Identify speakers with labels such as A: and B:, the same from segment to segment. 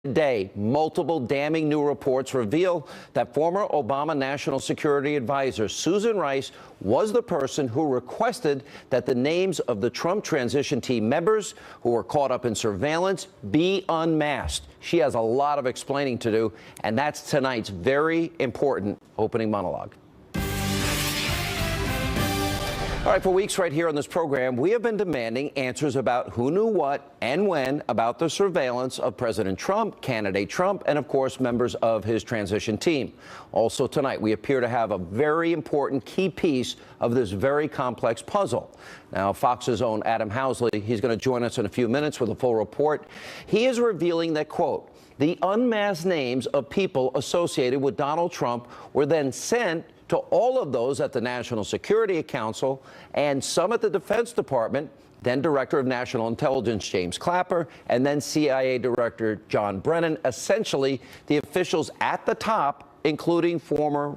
A: Today, multiple damning new reports reveal that former Obama National Security Advisor Susan Rice was the person who requested that the names of the Trump transition team members who were caught up in surveillance be unmasked. She has a lot of explaining to do, and that's tonight's very important opening monologue. All right, for weeks right here on this program, we have been demanding answers about who knew what and when about the surveillance of President Trump, candidate Trump, and of course, members of his transition team. Also tonight, we appear to have a very important key piece of this very complex puzzle. Now, Fox's own Adam Housley, he's going to join us in a few minutes with a full report. He is revealing that, quote, the unmasked names of people associated with Donald Trump were then sent to all of those at the National Security Council and some at the Defense Department, then Director of National Intelligence James Clapper, and then CIA Director John Brennan, essentially the officials at the top, including former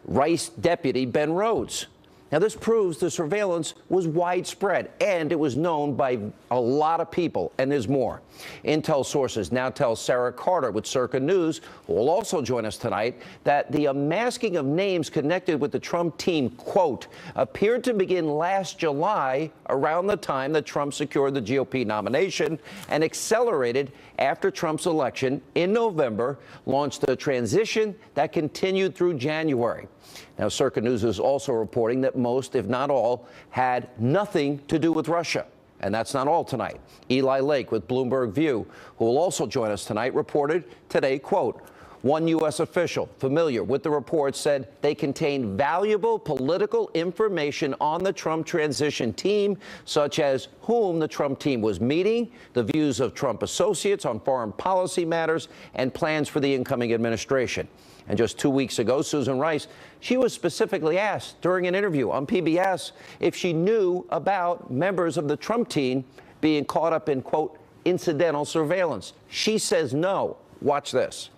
A: Rice Deputy Ben Rhodes. Now, this proves the surveillance was widespread, and it was known by a lot of people, and there's more. Intel sources now tell Sarah Carter with Circa News, who will also join us tonight, that the unmasking of names connected with the Trump team, quote, appeared to begin last July, around the time that Trump secured the GOP nomination, and accelerated after Trump's election in November, launched a transition that continued through January. Now, Circa News is also reporting that most, if not all, had nothing to do with Russia. And that's not all tonight. Eli Lake with Bloomberg View, who will also join us tonight, reported today, quote, one U.S. official familiar with the report said they contain valuable political information on the Trump transition team, such as whom the Trump team was meeting, the views of Trump associates on foreign policy matters, and plans for the incoming administration. And just 2 weeks ago, Susan Rice, she was specifically asked during an interview on PBS if she knew about members of the Trump team being caught up in, quote, incidental surveillance. She says no. Watch this.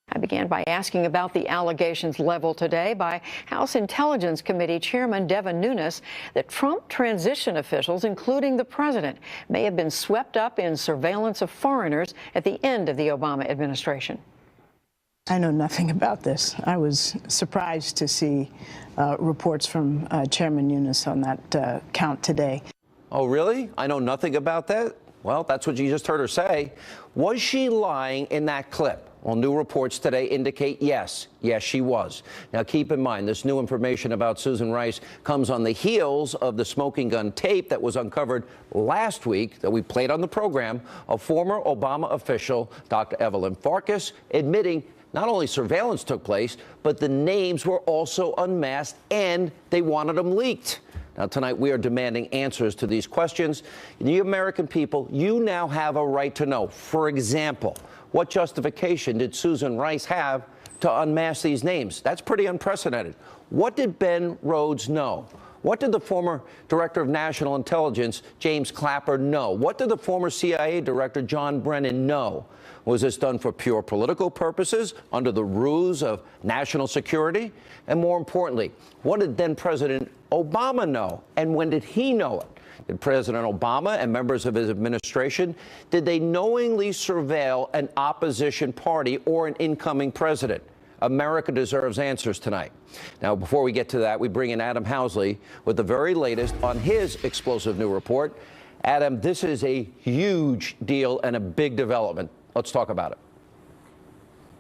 B: I began by asking about the allegations leveled today by House Intelligence Committee Chairman Devin Nunes that Trump transition officials, including the president, may have been swept up in surveillance of foreigners at the end of the Obama administration.
C: I know nothing about this. I was surprised to see reports from Chairman Nunes on that count today.
A: Oh, really? I know nothing about that? Well, that's what you just heard her say. Was she lying in that clip? Well, new reports today indicate yes. Yes, she was. Now, keep in mind, this new information about Susan Rice comes on the heels of the smoking gun tape that was uncovered last week that we played on the program of former Obama official Dr. Evelyn Farkas admitting not only surveillance took place, but the names were also unmasked and they wanted them leaked. Now, tonight, we are demanding answers to these questions. You American people, you now have a right to know. For example, what justification did Susan Rice have to unmask these names? That's pretty unprecedented. What did Ben Rhodes know? What did the former Director of National Intelligence, James Clapper, know? What did the former CIA Director, John Brennan, know? Was this done for pure political purposes under the ruse of national security? And more importantly, what did then President Obama know? And when did he know it? Did President Obama and members of his administration, did they knowingly surveil an opposition party or an incoming president? America deserves answers tonight. Now, before we get to that, we bring in Adam Housley with the very latest on his explosive new report. Adam, this is a huge deal and a big development. Let's talk about it.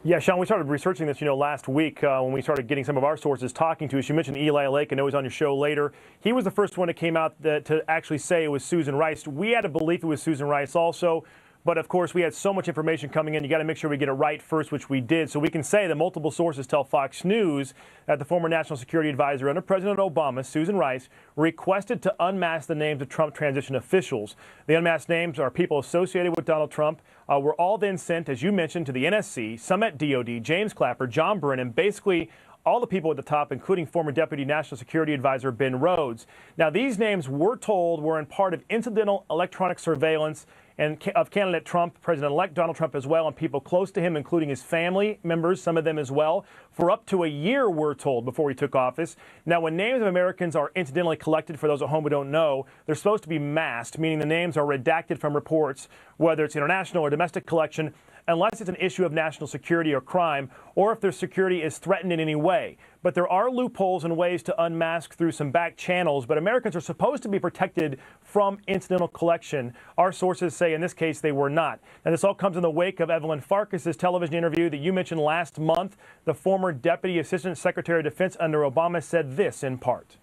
D: Yeah, Sean, we started researching this, last week when we started getting some of our sources talking to us. You mentioned Eli Lake. I know he's on your show later. He was the first one that came out to actually say it was Susan Rice. We had a belief it was Susan Rice also. But, of course, we had so much information coming in. You got to make sure we get it right first, which we did. So we can say that multiple sources tell Fox News that the former National Security Advisor under President Obama, Susan Rice, requested to unmask the names of Trump transition officials. The unmasked names are people associated with Donald Trump, were all then sent, as you mentioned, to the NSC, some at DOD, James Clapper, John Brennan, basically all the people at the top, including former Deputy National Security Advisor Ben Rhodes. Now, these names, we're told, were in part of incidental electronic surveillance and of candidate Trump, President-elect Donald Trump as well, and people close to him, including his family members, some of them as well, for up to a year, we're told, before he took office. Now, when names of Americans are incidentally collected, for those at home who don't know, they're supposed to be masked, meaning the names are redacted from reports, whether it's international or domestic collection. unless it's an issue of national security or crime, or if their security is threatened in any way. But there are loopholes and ways to unmask through some back channels, but Americans are supposed to be protected from incidental collection. Our sources say in this case they were not. Now, this all comes in the wake of Evelyn Farkas's television interview that you mentioned last month. The former Deputy Assistant Secretary of Defense under Obama said this in part.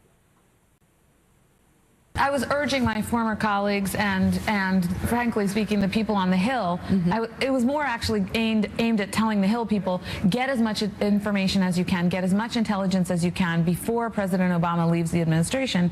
E: I was urging my former colleagues and frankly speaking, the people on the Hill, it was more actually aimed at telling the Hill people, get as much information as you can, get as much intelligence as you can before President Obama leaves the administration.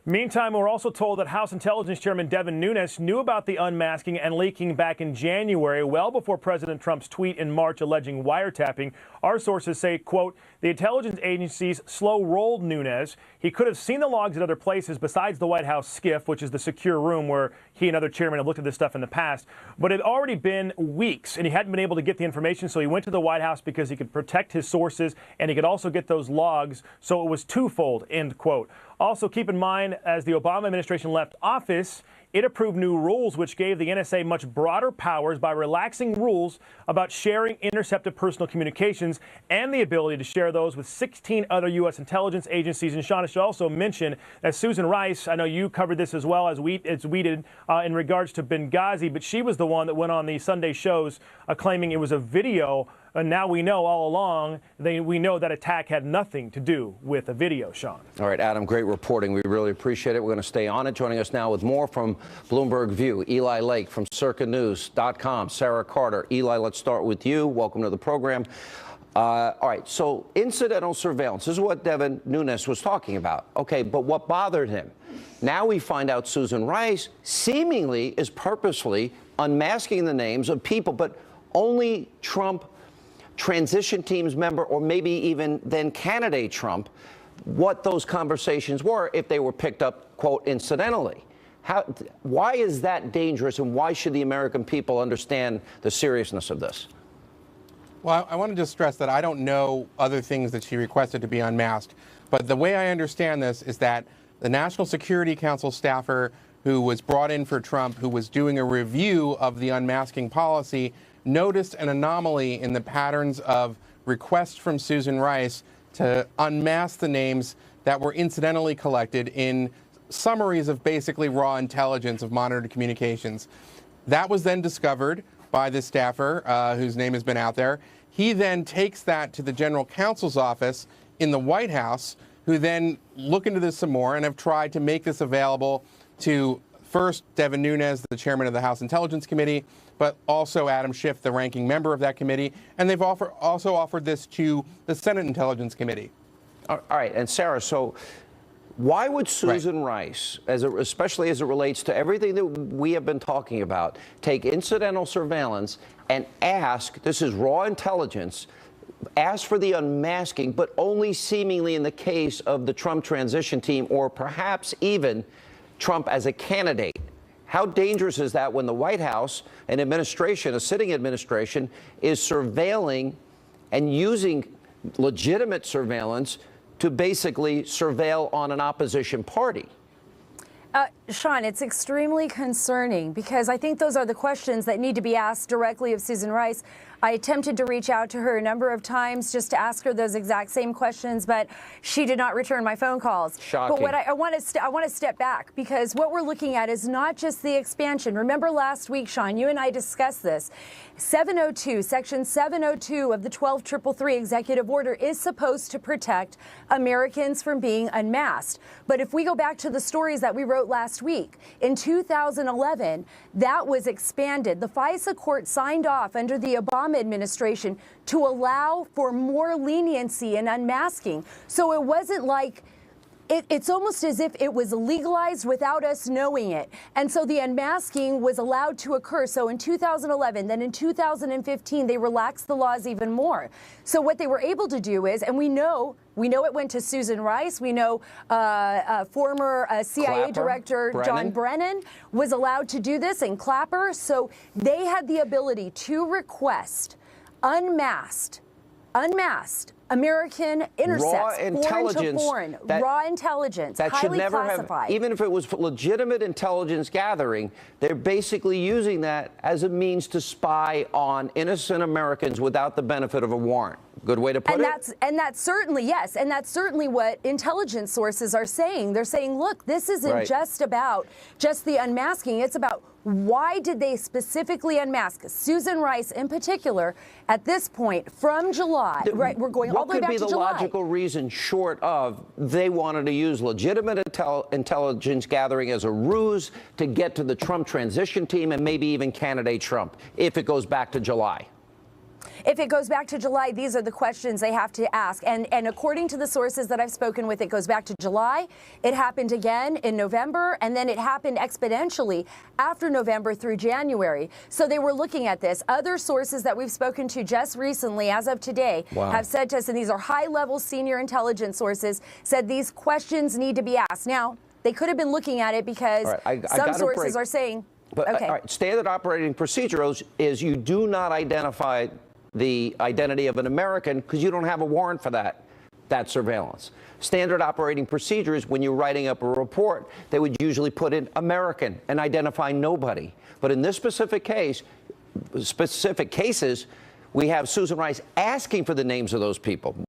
D: Meantime, we're also told that House Intelligence Chairman Devin Nunes knew about the unmasking and leaking back in January, well before President Trump's tweet in March alleging wiretapping. Our sources say, quote, the intelligence agencies slow-rolled Nunes. He could have seen the logs at other places besides the White House SCIF, which is the secure room where he and other chairmen have looked at this stuff in the past. But it had already been weeks, and he hadn't been able to get the information, so he went to the White House because he could protect his sources, and he could also get those logs, so it was twofold, end quote. Also, keep in mind, as the Obama administration left office, it approved new rules which gave the NSA much broader powers by relaxing rules about sharing intercepted personal communications and the ability to share those with 16 other U.S. intelligence agencies. And Sean, I should also mention that Susan Rice, I know you covered this as well as we did in regards to Benghazi, but she was the one that went on the Sunday shows claiming it was a video. And now we know all along, we know that attack had nothing to do with a video, Sean.
A: All right, Adam, great reporting. We really appreciate it. We're going to stay on it. Joining us now with more from Bloomberg View, Eli Lake from CircaNews.com, Sarah Carter. Eli, let's start with you. Welcome to the program. All right, so incidental surveillance. This is what Devin Nunes was talking about. Okay, but what bothered him? Now we find out Susan Rice seemingly is purposefully unmasking the names of people, but only Trump transition team's member, or maybe even then candidate Trump, what those conversations were if they were picked up, quote, incidentally. Why is that dangerous, and why should the American people understand the seriousness of this?
F: Well, I want to just stress that I don't know other things that she requested to be unmasked, but the way I understand this is that the National Security Council staffer who was brought in for Trump, who was doing a review of the unmasking policy, noticed an anomaly in the patterns of requests from Susan Rice to unmask the names that were incidentally collected in summaries of basically raw intelligence of monitored communications. That was then discovered by the staffer, whose name has been out there. He then takes that to the general counsel's office in the White House, who then look into this some more and have tried to make this available to first Devin Nunes, the chairman of the House Intelligence Committee, but also Adam Schiff, the ranking member of that committee. And they've also offered this to the Senate Intelligence Committee.
A: All right. And Sarah, so why would Susan Rice, especially as it relates to everything that we have been talking about, take incidental surveillance and ask, this is raw intelligence, ask for the unmasking, but only seemingly in the case of the Trump transition team, or perhaps even Trump as a candidate? How dangerous is that when the White House, an administration, a sitting administration, is surveilling and using legitimate surveillance to basically surveil on an opposition party?
G: Sean, it's extremely concerning because I think those are the questions that need to be asked directly of Susan Rice. I attempted to reach out to her a number of times just to ask her those exact same questions, but she did not return my phone calls.
A: Shocking.
G: But what I want to step back, because what we're looking at is not just the expansion. Remember last week, Sean, you and I discussed this. 702, Section 702 of the 12333 executive order is supposed to protect Americans from being unmasked. But if we go back to the stories that we wrote last week, in 2011, that was expanded. The FISA court signed off under the Obama administration to allow for more leniency in unmasking. So it wasn't like it's almost as if it was legalized without us knowing it. And so the unmasking was allowed to occur. So in 2011, then in 2015, they relaxed the laws even more. So what they were able to do is, and we know it went to Susan Rice. We know former CIA director John Brennan was allowed to do this, and Clapper. So they had the ability to request unmasked unmasked American intercepts, foreign to foreign, raw intelligence,
A: that should
G: highly
A: never
G: classified.
A: even if it was legitimate intelligence gathering, they're basically using that as a means to spy on innocent Americans without the benefit of a warrant. Good way to put it.
G: And that's certainly, yes, and that's certainly what intelligence sources are saying. They're saying, look, this isn't just about just the unmasking. It's about why did they specifically unmask Susan Rice in particular at this point from July? Right, we're going all the way back to July.
A: What could be the logical reason short of they wanted to use legitimate intelligence gathering as a ruse to get to the Trump transition team and maybe even candidate Trump if it goes back to July?
G: If it goes back to July, these are the questions they have to ask. And according to the sources that I've spoken with, it goes back to July. It happened again in November, and then it happened exponentially after November through January. So they were looking at this. Other sources that we've spoken to just recently, as of today, have said to us, and these are high-level senior intelligence sources, said these questions need to be asked. Now, they could have been looking at it because some sources are saying,
A: but standard operating procedure is you do not identify the identity of an American because you don't have a warrant for that surveillance. Standard operating procedure is when you're writing up a report, they would usually put in American and identify nobody. But in this specific cases, we have Susan Rice asking for the names of those people.